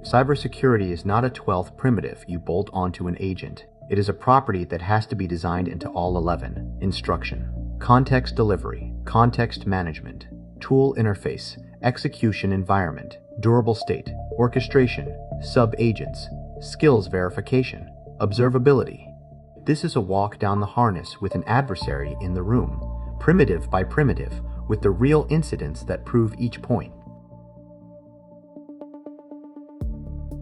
Cybersecurity is not a 12th primitive you bolt onto an agent. It is a property that has to be designed into all 11. Instruction, context delivery, context management, tool interface, execution environment, durable state, orchestration, sub-agents, skills verification, observability. This is a walk down the harness with an adversary in the room, primitive by primitive, with the real incidents that prove each point.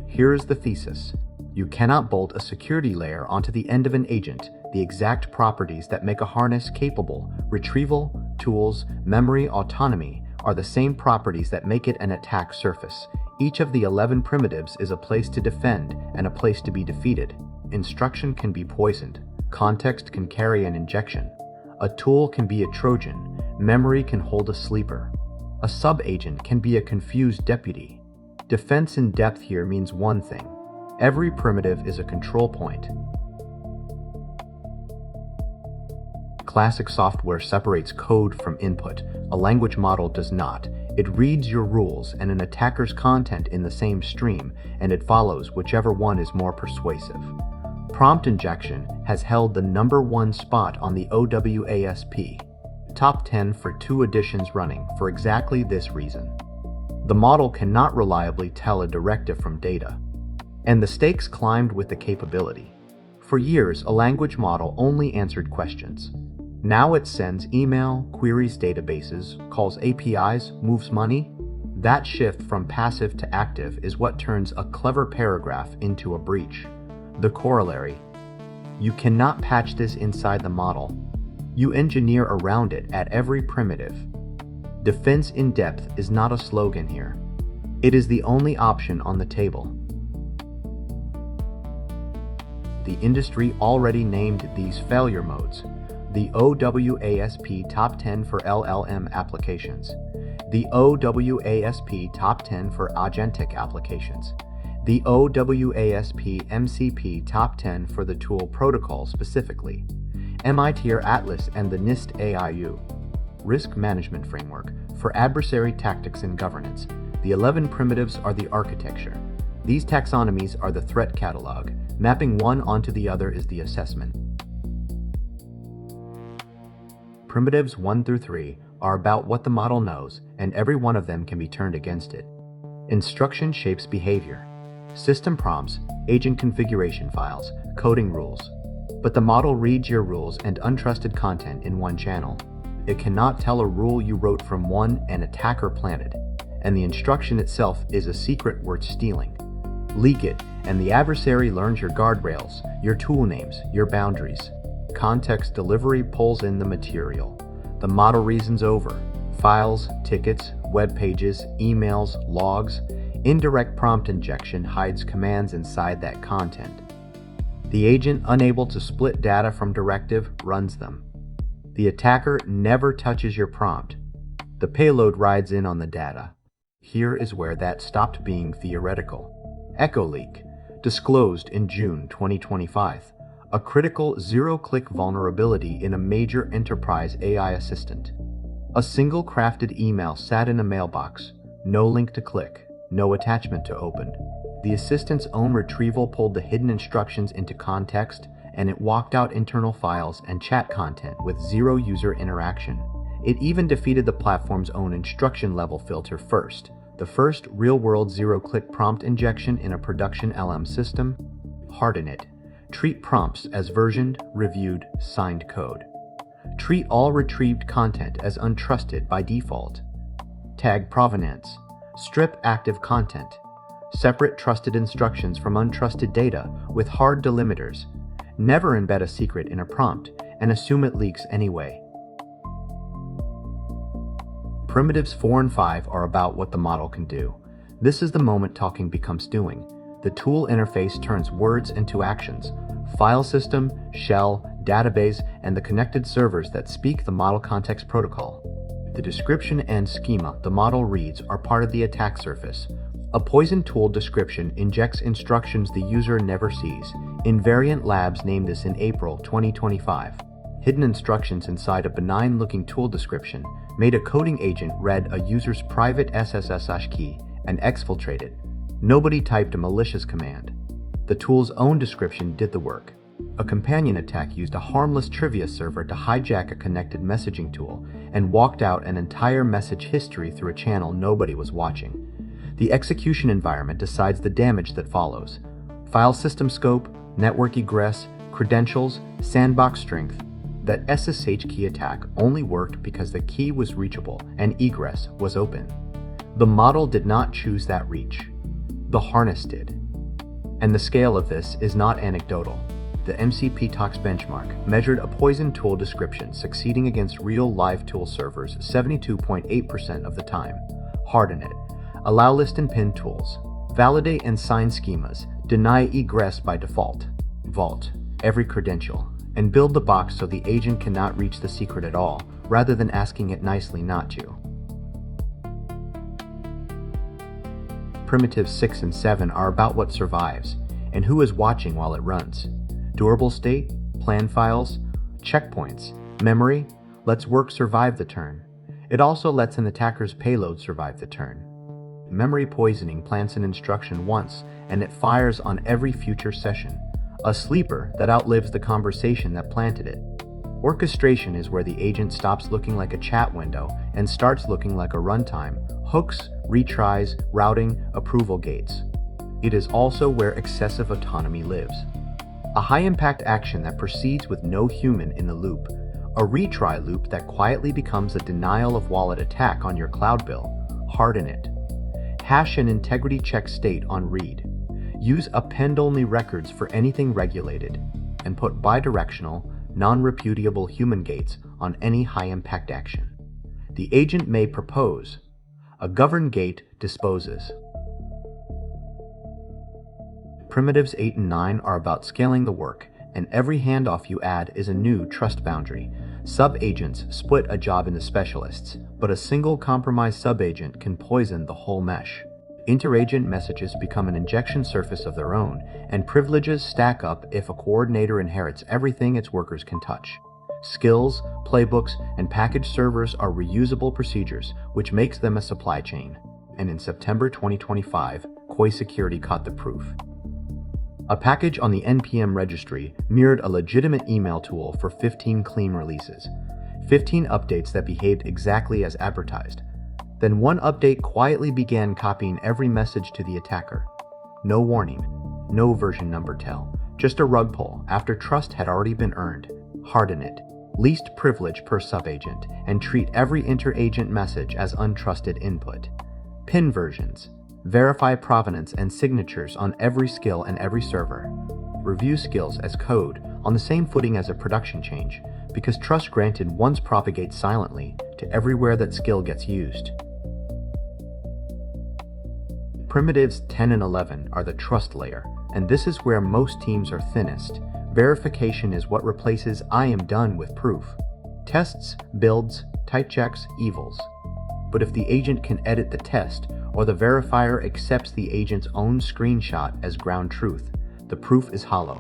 Here is the thesis. You cannot bolt a security layer onto the end of an agent. The exact properties that make a harness capable, retrieval, tools, memory, autonomy, are the same properties that make it an attack surface. Each of the 11 primitives is a place to defend and a place to be defeated. Instruction can be poisoned. Context can carry an injection. A tool can be a Trojan. Memory can hold a sleeper. A sub-agent can be a confused deputy. Defense in depth here means one thing. Every primitive is a control point. Classic software separates code from input. A language model does not. It reads your rules and an attacker's content in the same stream, and it follows whichever one is more persuasive. Prompt injection has held the #1 spot on the OWASP top 10 for 2 editions running for exactly this reason. The model cannot reliably tell a directive from data, and the stakes climbed with the capability. For years, a language model only answered questions. Now it sends email, queries databases, calls APIs, moves money. That shift from passive to active is what turns a clever paragraph into a breach. The corollary: you cannot patch this inside the model. You engineer around it at every primitive. Defense in depth is not a slogan here. It is the only option on the table. The industry already named these failure modes. The OWASP Top 10 for LLM applications, the OWASP Top 10 for Agentic applications, the OWASP MCP Top 10 for the tool protocol specifically, MITRE Atlas and the NIST AIU, Risk Management Framework for adversary tactics and governance. The 11 primitives are the architecture. These taxonomies are the threat catalog. Mapping one onto the other is the assessment. Primitives 1 through 3 are about what the model knows, and every one of them can be turned against it. Instruction shapes behavior. System prompts, agent configuration files, coding rules. But the model reads your rules and untrusted content in one channel. It cannot tell a rule you wrote from one an attacker planted, and the instruction itself is a secret worth stealing. Leak it, and the adversary learns your guardrails, your tool names, your boundaries. Context delivery pulls in the material. The model reasons over. Files, tickets, web pages, emails, logs. Indirect prompt injection hides commands inside that content. The agent, unable to split data from directive, runs them. The attacker never touches your prompt. The payload rides in on the data. Here is where that stopped being theoretical. EchoLeak, disclosed in June 2025. A critical zero-click vulnerability in a major enterprise AI assistant. A single crafted email sat in a mailbox, no link to click, no attachment to open. The assistant's own retrieval pulled the hidden instructions into context, and it walked out internal files and chat content with zero user interaction. It even defeated the platform's own instruction level filter first, the first real-world zero-click prompt injection in a production LM system. Harden it. Treat prompts as versioned, reviewed, signed code. Treat all retrieved content as untrusted by default. Tag provenance. Strip active content. Separate trusted instructions from untrusted data with hard delimiters. Never embed a secret in a prompt and assume it leaks anyway. Primitives 4 and 5 are about what the model can do. This is the moment talking becomes doing. The tool interface turns words into actions. File system, shell, database, and the connected servers that speak the model context protocol. The description and schema the model reads are part of the attack surface. A poison tool description injects instructions the user never sees. Invariant Labs named this in April 2025. Hidden instructions inside a benign-looking tool description made a coding agent read a user's private SSH key and exfiltrated. Nobody typed a malicious command. The tool's own description did the work. A companion attack used a harmless trivia server to hijack a connected messaging tool and walked out an entire message history through a channel nobody was watching. The execution environment decides the damage that follows. File system scope, network egress, credentials, sandbox strength. That SSH key attack only worked because the key was reachable and egress was open. The model did not choose that reach. The harness did. And the scale of this is not anecdotal. The MCPTox benchmark measured a poison tool description succeeding against real live tool servers 72.8% of the time. Harden it. Allow list and pin tools. Validate and sign schemas. Deny egress by default. Vault every credential. And build the box so the agent cannot reach the secret at all, rather than asking it nicely not to. Primitives 6 and 7 are about what survives, and who is watching while it runs. Durable state, plan files, checkpoints, memory, lets work survive the turn. It also lets an attacker's payload survive the turn. Memory poisoning plants an instruction once, and it fires on every future session. A sleeper that outlives the conversation that planted it. Orchestration is where the agent stops looking like a chat window and starts looking like a runtime, hooks, retries, routing, approval gates. It is also where excessive autonomy lives. A high-impact action that proceeds with no human in the loop. A retry loop that quietly becomes a denial of wallet attack on your cloud bill. Harden it. Hash an integrity check state on read. Use append-only records for anything regulated, and put bidirectional, non-repudiable human gates on any high-impact action. The agent may propose. A governed gate disposes. Primitives 8 and 9 are about scaling the work, and every handoff you add is a new trust boundary. Sub-agents split a job into specialists, but a single compromised sub-agent can poison the whole mesh. Interagent messages become an injection surface of their own, and privileges stack up if a coordinator inherits everything its workers can touch. Skills, playbooks, and package servers are reusable procedures, which makes them a supply chain. And in September 2025, Koi Security caught the proof. A package on the NPM registry mirrored a legitimate email tool for 15 clean releases, 15 updates that behaved exactly as advertised. Then one update quietly began copying every message to the attacker. No warning, no version number tell, just a rug pull after trust had already been earned. Harden it. Least privilege per subagent, and treat every interagent message as untrusted input. Pin versions. Verify provenance and signatures on every skill and every server. Review skills as code on the same footing as a production change, because trust granted once propagates silently to everywhere that skill gets used. Primitives 10 and 11 are the trust layer, and this is where most teams are thinnest. Verification is what replaces I am done with proof. Tests, builds, type checks, evils. But if the agent can edit the test, or the verifier accepts the agent's own screenshot as ground truth, the proof is hollow.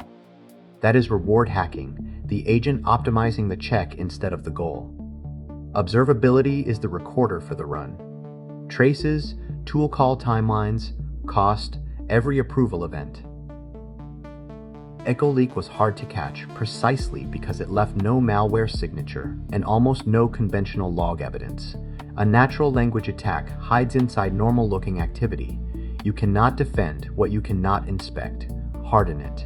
That is reward hacking, the agent optimizing the check instead of the goal. Observability is the recorder for the run. Traces, tool call timelines, cost, every approval event. EchoLeak was hard to catch precisely because it left no malware signature and almost no conventional log evidence. A natural language attack hides inside normal-looking activity. You cannot defend what you cannot inspect. Harden it.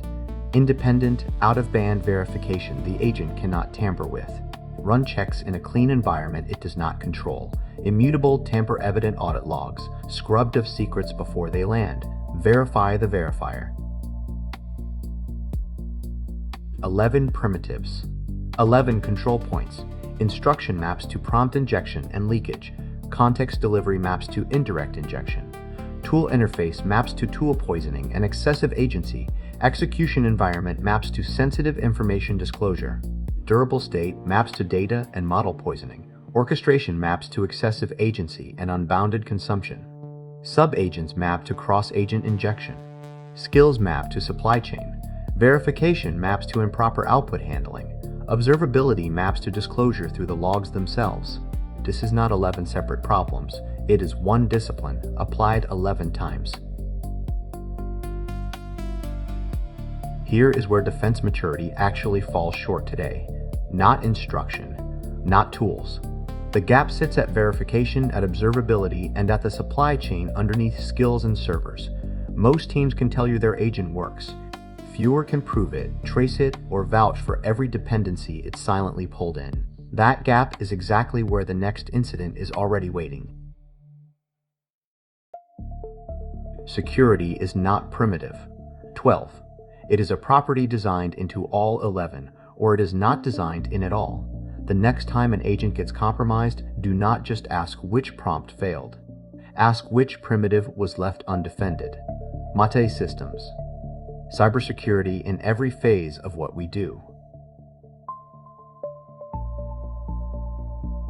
Independent, out-of-band verification the agent cannot tamper with. Run checks in a clean environment it does not control. Immutable, tamper-evident audit logs, scrubbed of secrets before they land. Verify the verifier. 11 primitives. 11 control points. Instruction maps to prompt injection and leakage. Context delivery maps to indirect injection. Tool interface maps to tool poisoning and excessive agency. Execution environment maps to sensitive information disclosure. Durable state maps to data and model poisoning. Orchestration maps to excessive agency and unbounded consumption. Sub-agents map to cross-agent injection. Skills map to supply chain. Verification maps to improper output handling. Observability maps to disclosure through the logs themselves. This is not 11 separate problems. It is one discipline applied 11 times. Here is where defense maturity actually falls short today. Not instruction, not tools. The gap sits at verification, at observability, and at the supply chain underneath skills and servers. Most teams can tell you their agent works. Fewer can prove it, trace it, or vouch for every dependency it silently pulled in. That gap is exactly where the next incident is already waiting. Security is not primitive. 12th. It is a property designed into all 11, or it is not designed in at all. The next time an agent gets compromised, do not just ask which prompt failed. Ask which primitive was left undefended. MITRE Systems. Cybersecurity in every phase of what we do.